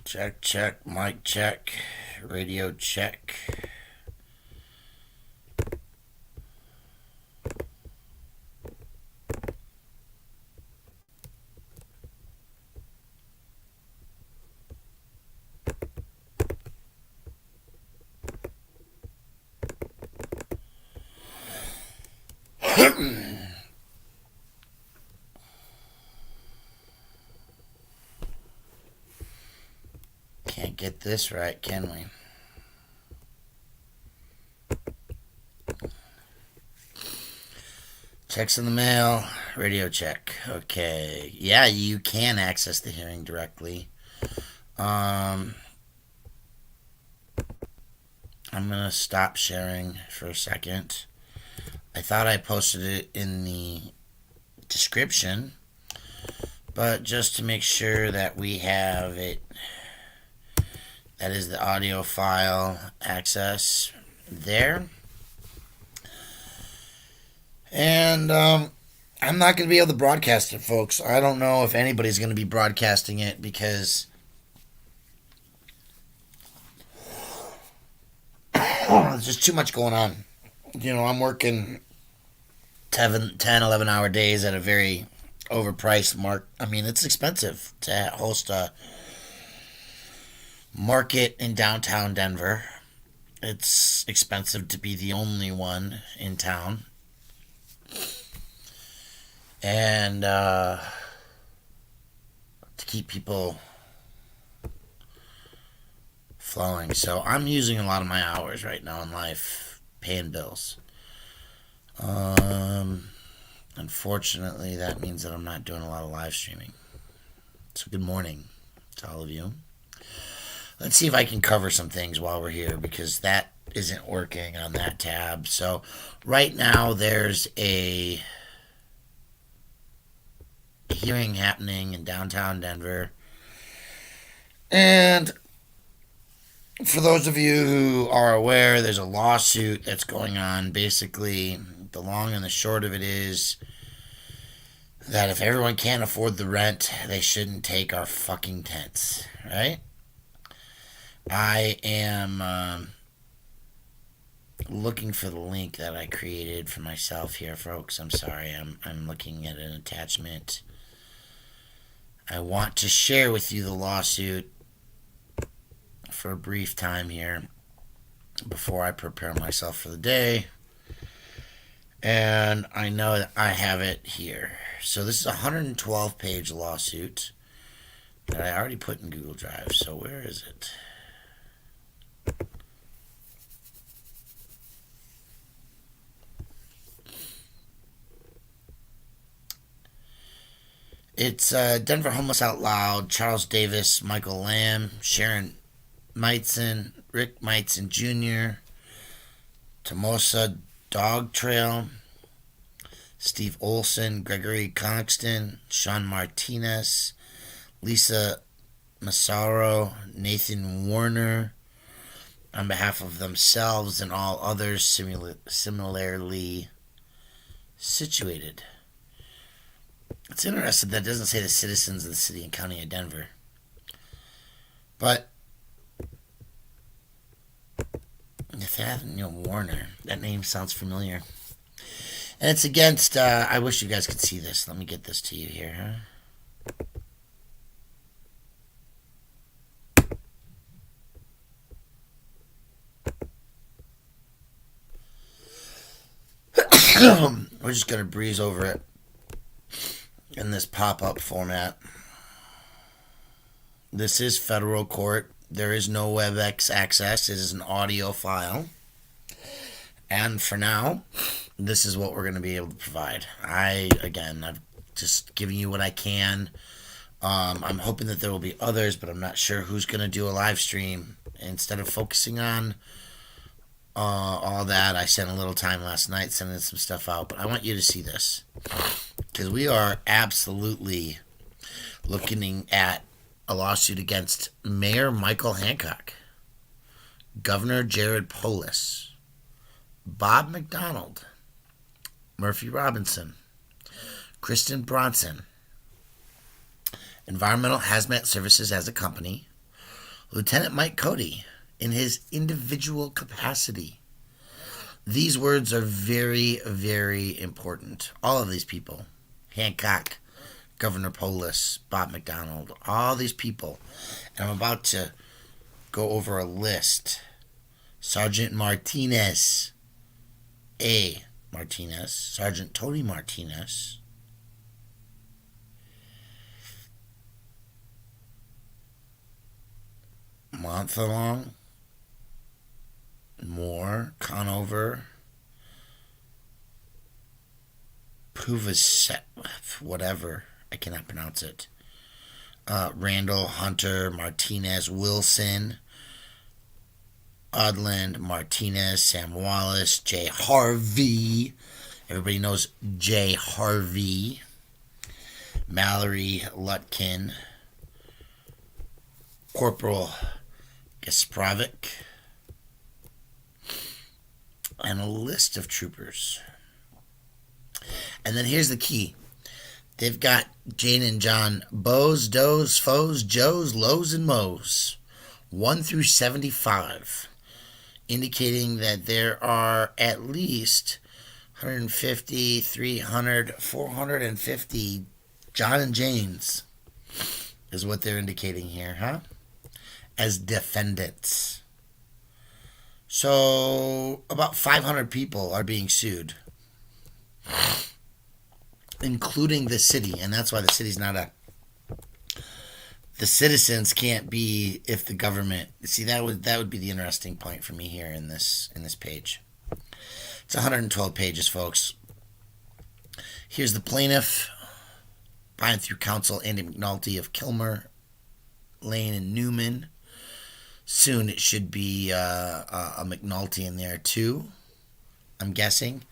Check, check, mic check, radio check. Can't get this right, can we? Checks in the mail, radio check. Okay. Yeah, you can access the hearing directly. I'm going to stop sharing for a second. I thought I posted it in the description, but just to make sure that we have it, that is the audio file access there. And I'm not going to be able to broadcast it, folks. I don't know if anybody's going to be broadcasting it because there's just too much going on. You know, I'm working 10, 11-hour days at a very overpriced mark. I mean, it's expensive to host a market in downtown Denver. It's expensive to be the only one in town. And to keep people flowing. So I'm using a lot of my hours right now in life paying bills. Unfortunately, that means that I'm not doing a lot of live streaming. So good morning to all of you. Let's see if I can cover some things while we're here because that isn't working on that tab. So right now there's a hearing happening in downtown Denver. And for those of you who are aware, there's a lawsuit that's going on. Basically, the long and the short of it is that if everyone can't afford the rent, they shouldn't take our fucking tents, right? I am looking for the link that I created for myself here, folks. I'm sorry, I'm looking at an attachment. I want to share with you the lawsuit for a brief time here before I prepare myself for the day. And I know that I have it here. So this is a 112-page lawsuit that I already put in Google Drive. So where is it? It's Denver Homeless Out Loud, Charles Davis, Michael Lamb, Sharon Meitzen, Rick Meitzen Jr., Tomosa Dog Trail, Steve Olson, Gregory Conexton, Sean Martinez, Lisa Massaro, Nathan Warner, on behalf of themselves and all others similarly situated. It's interesting that doesn't say the citizens of the city and county of Denver. But Nathaniel Warner, that name sounds familiar. And it's against, I wish you guys could see this. Let me get this to you here, huh? We're just going to breeze over it in this pop-up format. This is federal court. There is no WebEx access. It is an audio file. And for now, this is what we're going to be able to provide. I've just given you what I can. I'm hoping that there will be others, but I'm not sure who's going to do a live stream. Instead of focusing on all that, I spent a little time last night sending some stuff out. But I want you to see this, because we are absolutely looking at a lawsuit against Mayor Michael Hancock, Governor Jared Polis, Bob McDonald, Murphy Robinson, Kristen Bronson, Environmental Hazmat Services as a company, Lieutenant Mike Cody, in his individual capacity. These words are very, very important. All of these people, Hancock, Governor Polis, Bob McDonald, all these people. And I'm about to go over a list. Sergeant Martinez, A. Martinez, Sergeant Tony Martinez, Monthalong, Moore, Conover, Puvaset, whatever, I cannot pronounce it. Randall, Hunter, Martinez, Wilson, Odland, Martinez, Sam Wallace, Jay Harvey. Everybody knows Jay Harvey. Mallory Lutkin. Corporal Gasprovic. And a list of troopers. And then here's the key. They've got Jane and John Bows, Does, Foes, Joes, Lows, and Moes. 1 through 75. Indicating that there are at least 150, 300, 450 John and Janes is what they're indicating here, huh? As defendants. So about 500 people are being sued, including the city, and that's why the city's not a... The citizens can't be if the government... See, that would be the interesting point for me here in this page. It's 112 pages, folks. Here's the plaintiff, by and through counsel Andy McNulty of Kilmer, Lane, and Newman. Soon it should be a McNulty in there too, I'm guessing.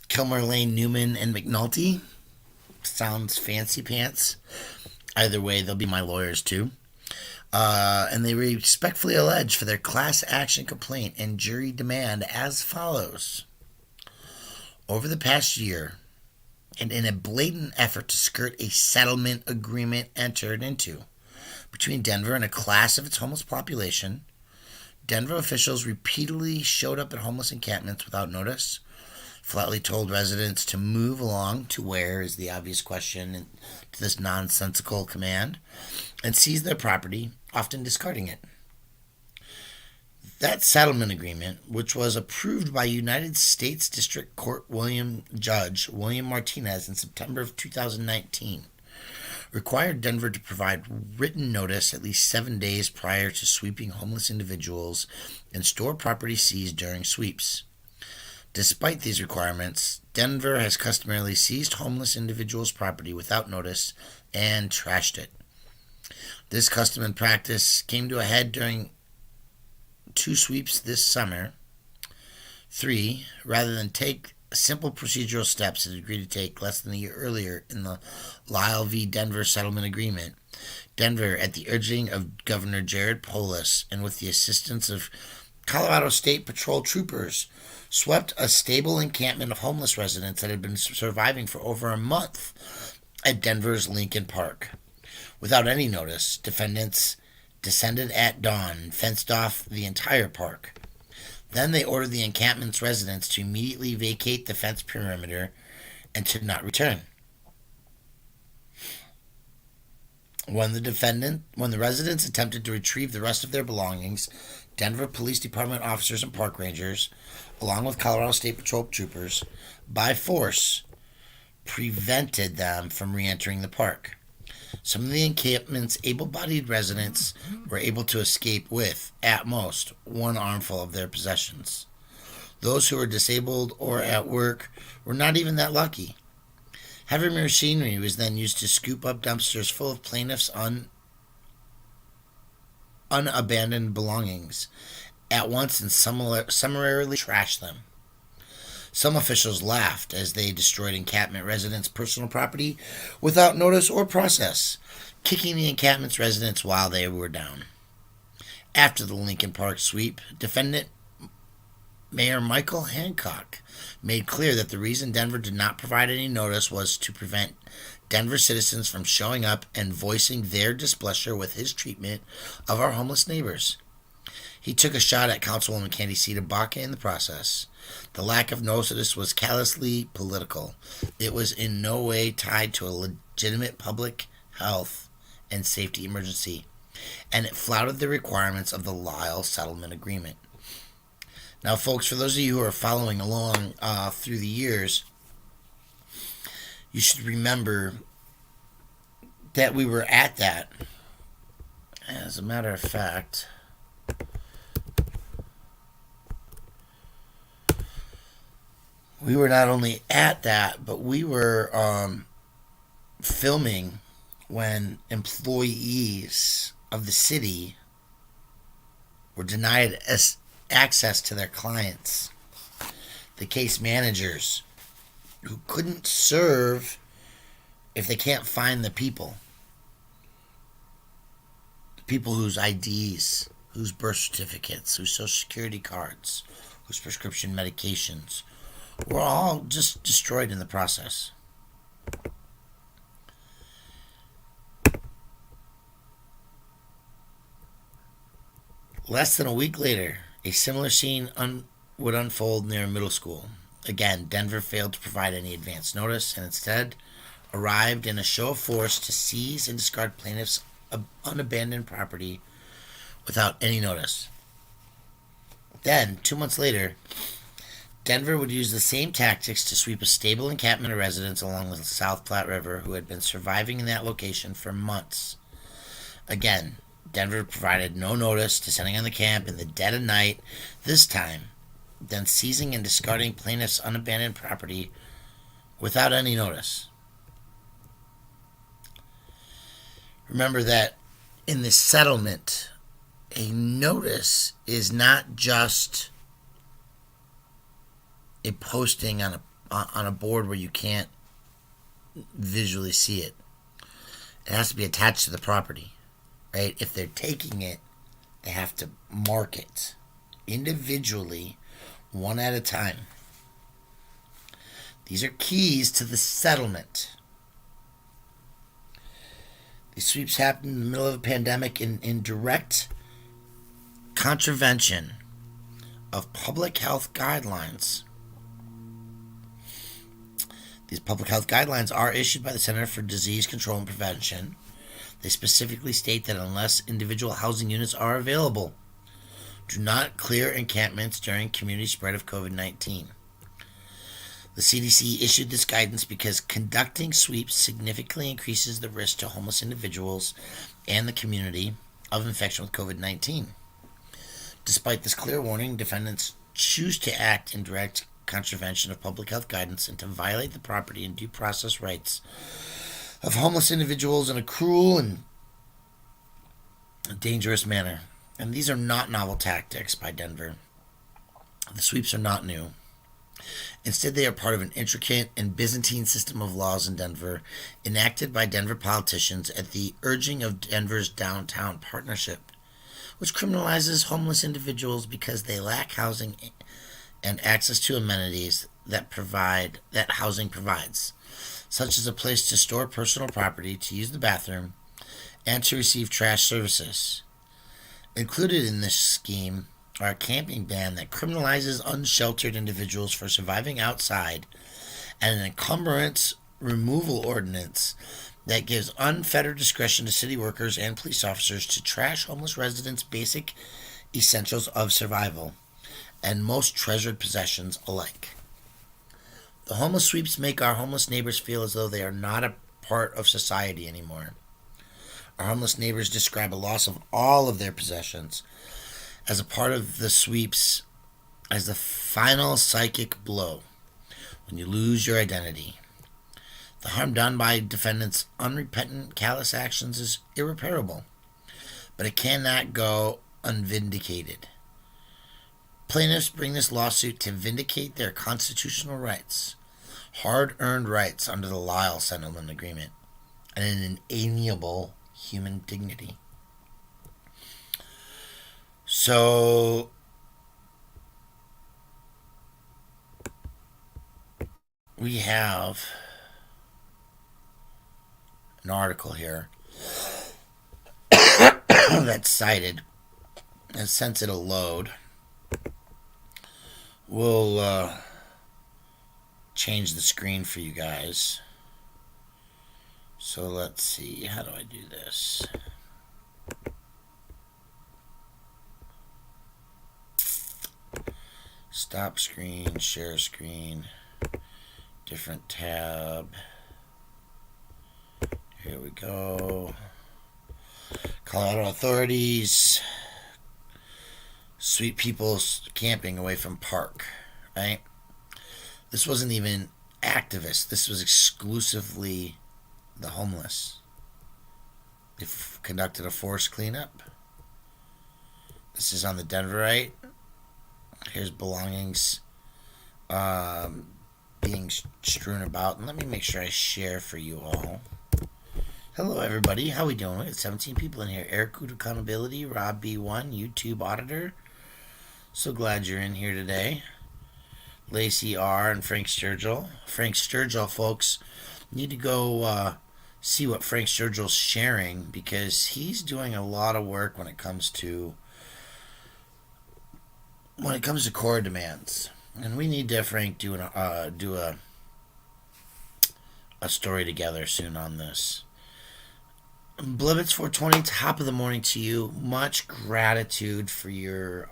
Kilmer, Lane, Newman, and McNulty. Sounds fancy pants. Either way, they'll be my lawyers too. And they respectfully allege for their class action complaint and jury demand as follows. Over the past year, and in a blatant effort to skirt a settlement agreement entered into between Denver and a class of its homeless population, Denver officials repeatedly showed up at homeless encampments without notice, flatly told residents to move along to where is the obvious question to this nonsensical command, and seized their property, often discarding it. That settlement agreement, which was approved by United States District Court Judge William Martinez in September of 2019, required Denver to provide written notice at least 7 days prior to sweeping homeless individuals and store property seized during sweeps. Despite these requirements, Denver has customarily seized homeless individuals' property without notice and trashed it. This custom and practice came to a head during 2 sweeps this summer. 3, rather than take simple procedural steps it agreed to take less than a year earlier in the Lyle v. Denver settlement agreement, Denver, at the urging of Governor Jared Polis and with the assistance of Colorado State Patrol troopers, swept a stable encampment of homeless residents that had been surviving for over a month at Denver's Lincoln Park. Without any notice, defendants descended at dawn and fenced off the entire park. Then they ordered the encampment's residents to immediately vacate the fence perimeter and to not return. When the residents attempted to retrieve the rest of their belongings, Denver Police Department officers and park rangers, along with Colorado State Patrol troopers, by force, prevented them from re-entering the park. Some of the encampment's able-bodied residents were able to escape with, at most, 1 armful of their possessions. Those who were disabled or at work were not even that lucky. Heavy machinery was then used to scoop up dumpsters full of plaintiffs' unabandoned belongings at once and summarily trashed them. Some officials laughed as they destroyed encampment residents' personal property without notice or process, kicking the encampment's residents while they were down. After the Lincoln Park sweep, defendant Mayor Michael Hancock made clear that the reason Denver did not provide any notice was to prevent Denver citizens from showing up and voicing their displeasure with his treatment of our homeless neighbors. He took a shot at Councilwoman Candy C. Baca in the process. The lack of notice was callously political. It was in no way tied to a legitimate public health and safety emergency, and it flouted the requirements of the Lyle Settlement Agreement. Now, folks, for those of you who are following along through the years, you should remember that we were at that. As a matter of fact, we were not only at that, but we were filming when employees of the city were denied access to their clients. The case managers who couldn't serve if they can't find the people. The people whose IDs, whose birth certificates, whose social security cards, whose prescription medications were all just destroyed in the process. Less than a week later, a similar scene would unfold near a middle school. Again, Denver failed to provide any advance notice and instead arrived in a show of force to seize and discard plaintiffs' unabandoned property without any notice. Then, 2 months later, Denver would use the same tactics to sweep a stable encampment of residents along the South Platte River who had been surviving in that location for months. Again, Denver provided no notice, descending on the camp in the dead of night, this time, then seizing and discarding plaintiffs' unabandoned property without any notice. Remember that in this settlement, a notice is not just a posting on a board where you can't visually see it. It has to be attached to the property, right? If they're taking it, they have to mark it individually, one at a time. These are keys to the settlement. These sweeps happened in the middle of a pandemic in direct contravention of public health guidelines. These public health guidelines are issued by the Center for Disease Control and Prevention. They specifically state that unless individual housing units are available, do not clear encampments during community spread of COVID-19. The CDC issued this guidance because conducting sweeps significantly increases the risk to homeless individuals and the community of infection with COVID-19. Despite this clear warning, defendants choose to act in direct contravention of public health guidance and to violate the property and due process rights of homeless individuals in a cruel and dangerous manner. And these are not novel tactics by Denver. The sweeps are not new. Instead, they are part of an intricate and Byzantine system of laws in Denver, enacted by Denver politicians at the urging of Denver's Downtown Partnership, which criminalizes homeless individuals because they lack housing and access to amenities that housing provides, such as a place to store personal property, to use the bathroom, and to receive trash services. Included in this scheme are a camping ban that criminalizes unsheltered individuals for surviving outside, and an encumbrance removal ordinance that gives unfettered discretion to city workers and police officers to trash homeless residents' basic essentials of survival and most treasured possessions alike. The homeless sweeps make our homeless neighbors feel as though they are not a part of society anymore. Our homeless neighbors describe a loss of all of their possessions as a part of the sweeps as the final psychic blow when you lose your identity. The harm done by defendants' unrepentant, callous actions is irreparable, but it cannot go unvindicated. Plaintiffs bring this lawsuit to vindicate their constitutional rights, hard-earned rights under the Lyle Settlement Agreement, and an inalienable human dignity. So, we have an article here that's cited, and since it'll load, we'll change the screen for you guys. So let's see, how do I do this? Stop screen, share screen, different tab. Here we go. Colorado authorities. Sweet people camping away from park, right? This wasn't even activists. This was exclusively the homeless. They've conducted a forced cleanup. This is on the Denverite. Here's belongings being strewn about. And let me make sure I share for you all. Hello, everybody. How we doing? We got 17 people in here. Eric Coot Accountability, Rob B1, YouTube Auditor. So glad you're in here today. Lacey R. and Frank Sturgill. Frank Sturgill, folks, need to go see what Frank Sturgill's sharing, because he's doing a lot of work when it comes to core demands. And we need to, Frank, do a story together soon on this. Blibbits 420, top of the morning to you. Much gratitude for your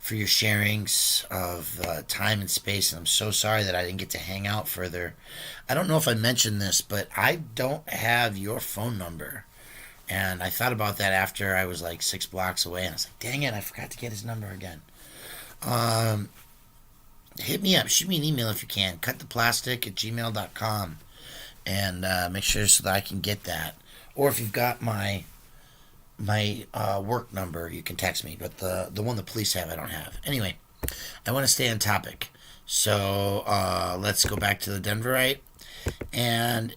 sharings of time and space, and I'm so sorry that I didn't get to hang out further. I don't know if I mentioned this, but I don't have your phone number, and I thought about that after I was like 6 blocks away, and I was like, dang it, I forgot to get his number again. Hit me up, shoot me an email if you can, cuttheplastic@gmail.com, and make sure so that I can get that. Or if you've got my work number, you can text me, but the one the police have, I don't have. Anyway, I want to stay on topic. So let's go back to the Denverite. And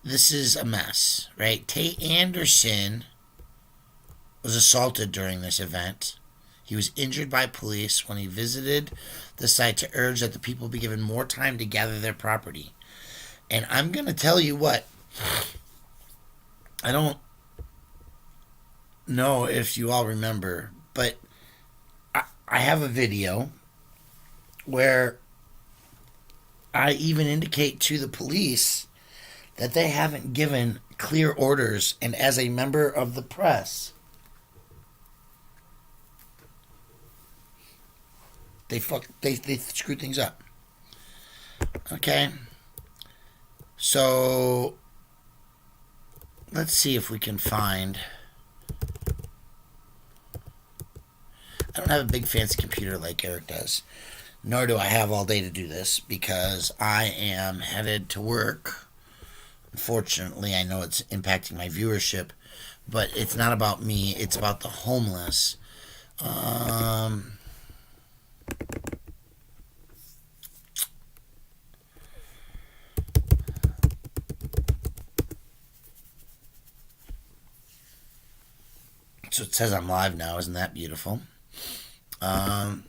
this is a mess, right? Tay Anderson was assaulted during this event. He was injured by police when he visited the site to urge that the people be given more time to gather their property. And I'm going to tell you what, I don't know if you all remember, but I have a video where I even indicate to the police that they haven't given clear orders, and as a member of the press, they screw things up. Okay, so let's see if we can find. I don't have a big fancy computer like Eric does, nor do I have all day to do this, because I am headed to work. Unfortunately, I know it's impacting my viewership, but it's not about me, it's about the homeless. So it says I'm live now, isn't that beautiful? And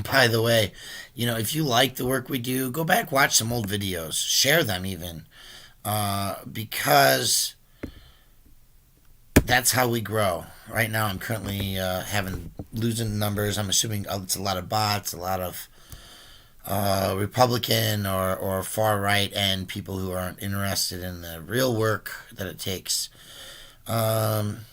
by the way, if you like the work we do, go back, watch some old videos, share them even, because that's how we grow. Right now, I'm currently losing numbers. I'm assuming it's a lot of bots, a lot of Republican or far right and people who aren't interested in the real work that it takes. I'm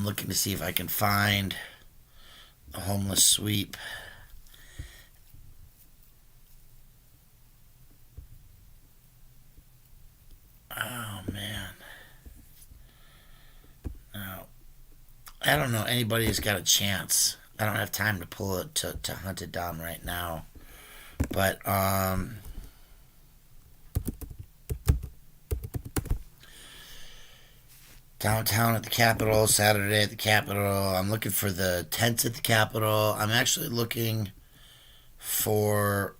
looking to see if I can find a homeless sweep. Oh, man. No. I don't know anybody who's got a chance. I don't have time to pull it, to hunt it down right now. But, downtown at the Capitol, Saturday at the Capitol. I'm looking for the tents at the Capitol. I'm actually looking for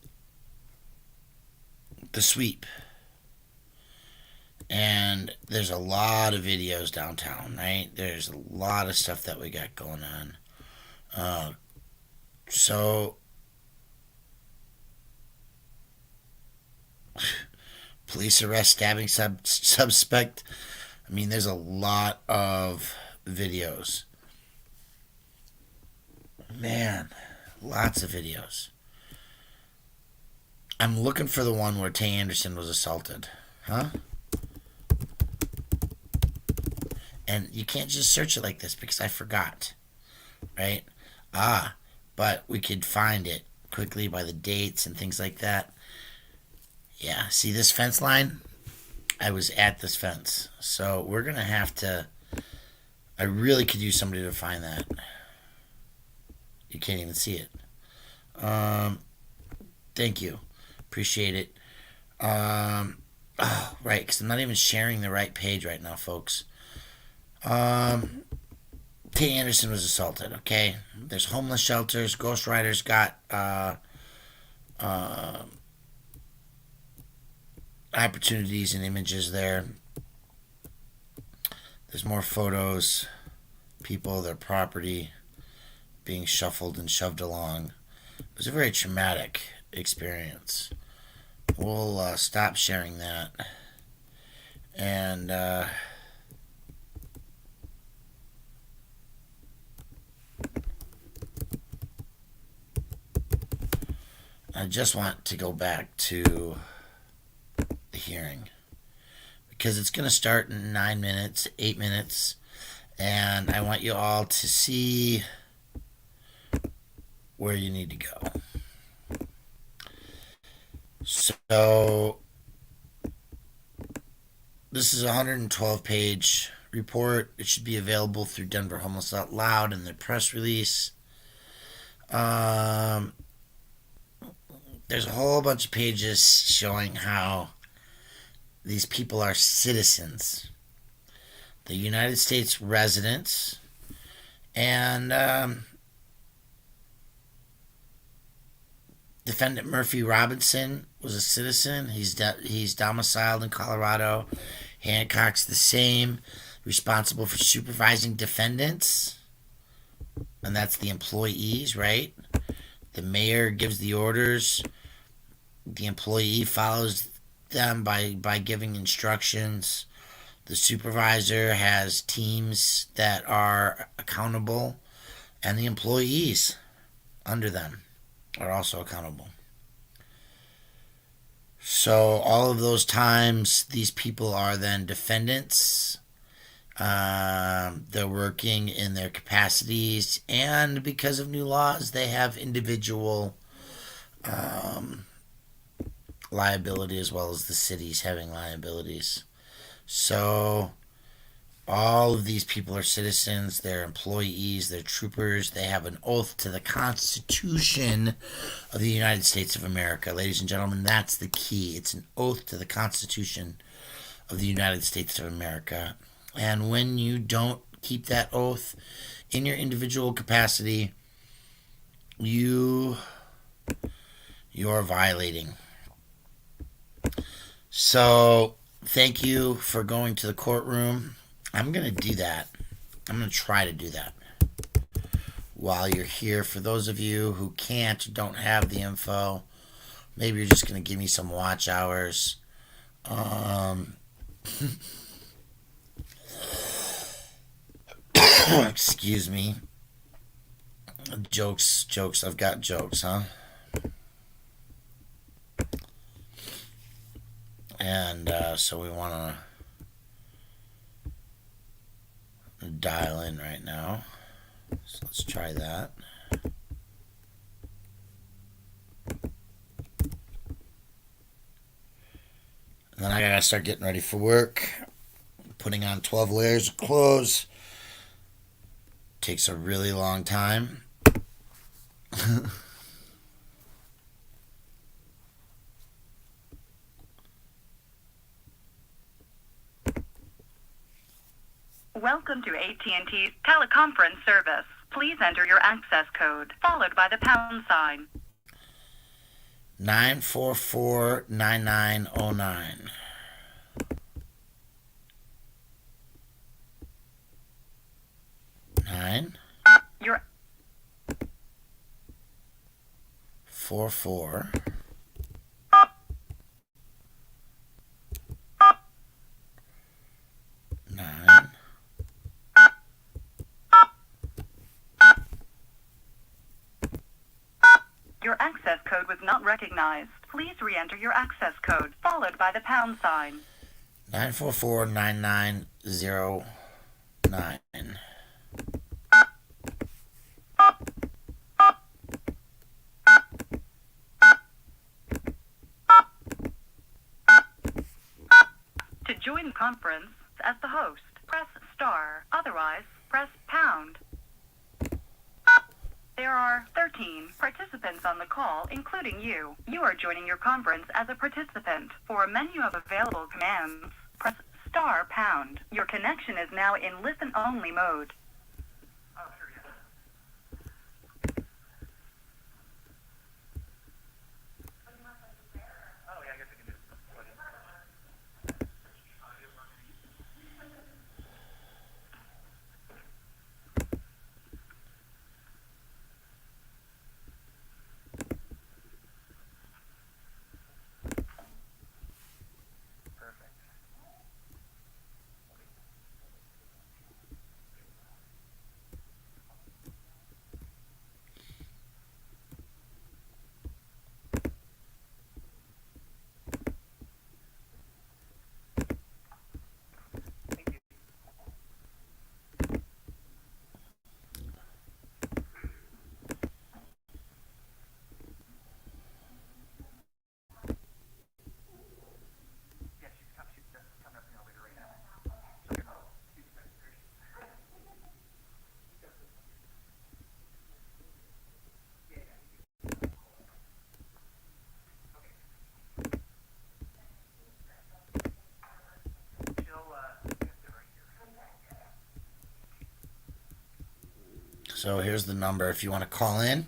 the sweep. And there's a lot of videos downtown, right? There's a lot of stuff that we got going on. So, police arrest stabbing suspect. I mean, there's a lot of videos. Man, lots of videos. I'm looking for the one where Tay Anderson was assaulted. Huh? And you can't just search it like this because I forgot. Right? But we could find it quickly by the dates and things like that. Yeah, see this fence line? I was at this fence. So we're going to have to... I really could use somebody to find that. You can't even see it. Thank you. Appreciate it. Right, because I'm not even sharing the right page right now, folks. Tay Anderson was assaulted, okay? There's homeless shelters. Ghost Riders got opportunities and images there. There's more photos. People, their property being shuffled and shoved along. It was a very traumatic experience. We'll stop sharing that. And I just want to go back to the hearing because it's going to start in 9 minutes, 8 minutes, and I want you all to see where you need to go. So this is a 112-page report. It should be available through Denver Homeless Out Loud in their press release. There's a whole bunch of pages showing how these people are citizens, the United States residents, and Defendant Murphy Robinson was a citizen. He's domiciled in Colorado. Hancock's the same, responsible for supervising defendants, and that's the employees, right? The mayor gives the orders. The employee follows them by giving instructions. The supervisor has teams that are accountable, and the employees under them are also accountable. So all of those times, these people are then defendants. They're working in their capacities, and because of new laws, they have individual liability as well as the cities having liabilities. So all of these people are citizens, they're employees, they're troopers, they have an oath to the Constitution of the United States of America. Ladies and gentlemen, that's the key. It's an oath to the Constitution of the United States of America. And when you don't keep that oath in your individual capacity, you're violating. So, thank you for going to the courtroom. I'm going to do that. I'm going to try to do that while you're here. For those of you who can't, don't have the info, maybe you're just going to give me some watch hours. Excuse me. Jokes. I've got jokes, huh? And so we want to dial in right now. So let's try that. And then I gotta start getting ready for work. Putting on 12 layers of clothes takes a really long time. Welcome to AT&T's teleconference service. Please enter your access code, followed by the pound sign. 944-9909. 9 Your 44 9 Your access code was not recognized. Please re-enter your access code, followed by the pound sign. 944-9909. To join the conference as the host, press star. Otherwise, press pound. There are 13 participants on the call, including you. You are joining your conference as a participant. For a menu of available commands, press star pound. Your connection is now in listen-only mode. So here's the number if you want to call in.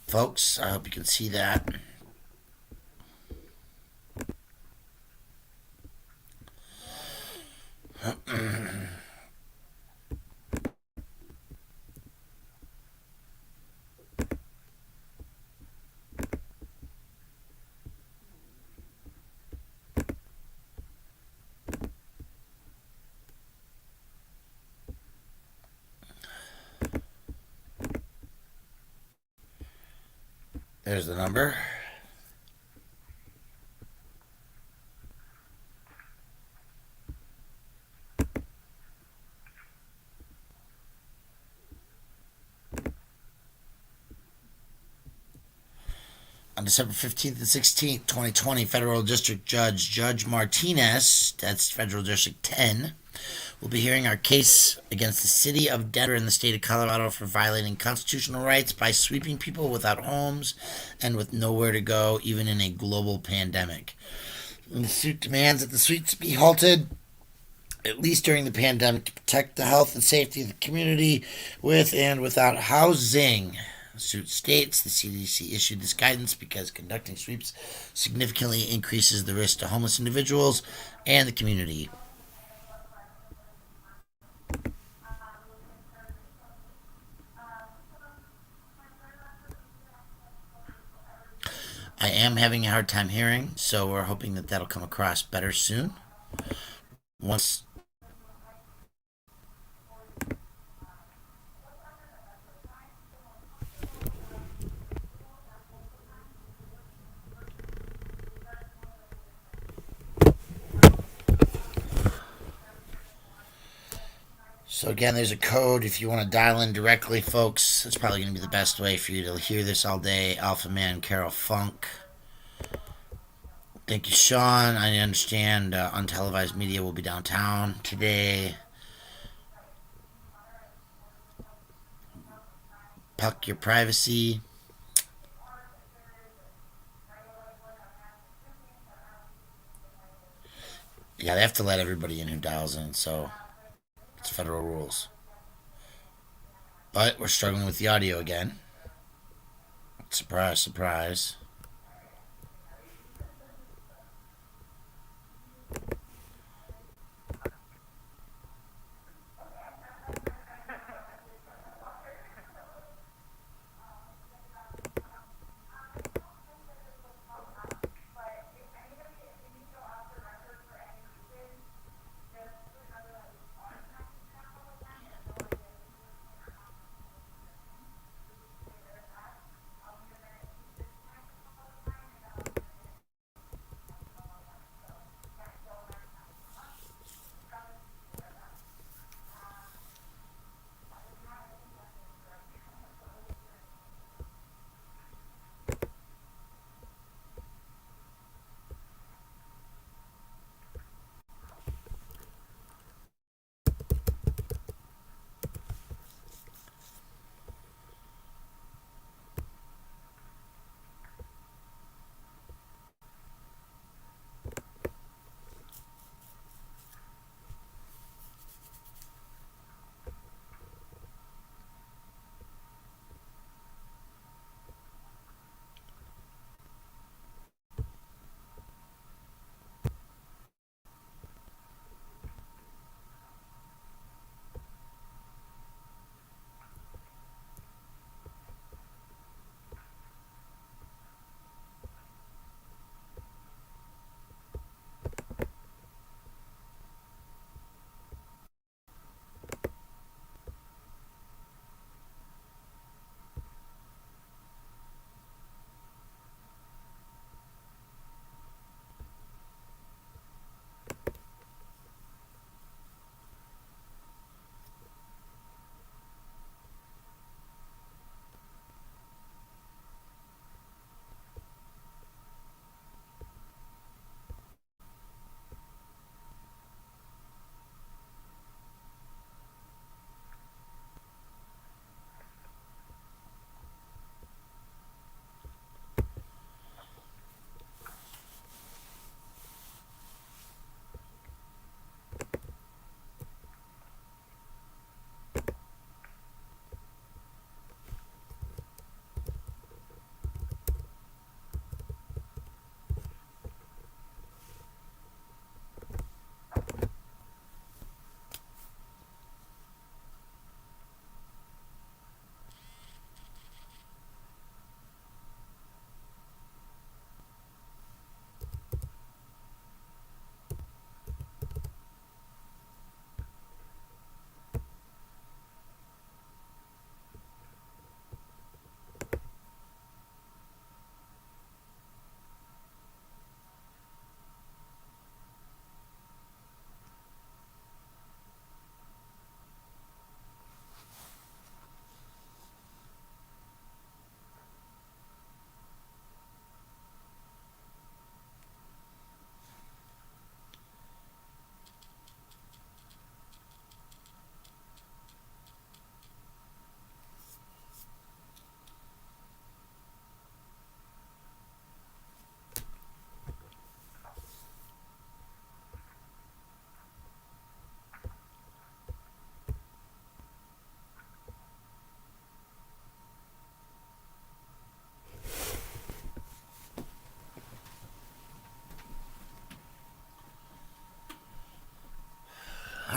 Folks, I hope you can see that. There's the number. On December 15th and 16th, 2020, Federal District Judge Martinez, that's Federal District 10, will be hearing our case against the city of Denver in the state of Colorado for violating constitutional rights by sweeping people without homes and with nowhere to go, even in a global pandemic. And the suit demands that the sweeps be halted, at least during the pandemic, to protect the health and safety of the community with and without housing. The suit states the CDC issued this guidance because conducting sweeps significantly increases the risk to homeless individuals and the community. I am having a hard time hearing, so we're hoping that that'll come across better soon. Once So again, there's a code if you want to dial in directly, folks. It's probably going to be the best way for you to hear this all day. Alpha Man, Carol Funk. Thank you, Sean. I understand untelevised media will be downtown today. Puck your privacy. Yeah, they have to let everybody in who dials in, so it's federal rules. But we're struggling with the audio again. Surprise, surprise.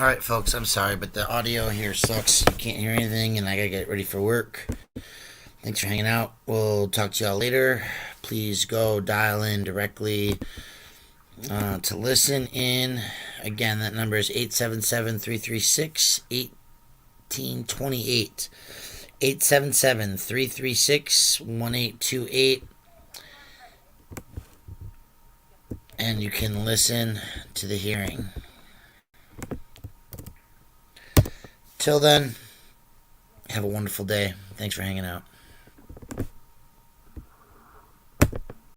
Alright, folks, I'm sorry, but the audio here sucks. You can't hear anything, and I gotta get ready for work. Thanks for hanging out. We'll talk to y'all later. Please go dial in directly to listen in. Again, that number is 877-336-1828. 877-336-1828. And you can listen to the hearing. Till then, have a wonderful day. Thanks for hanging out.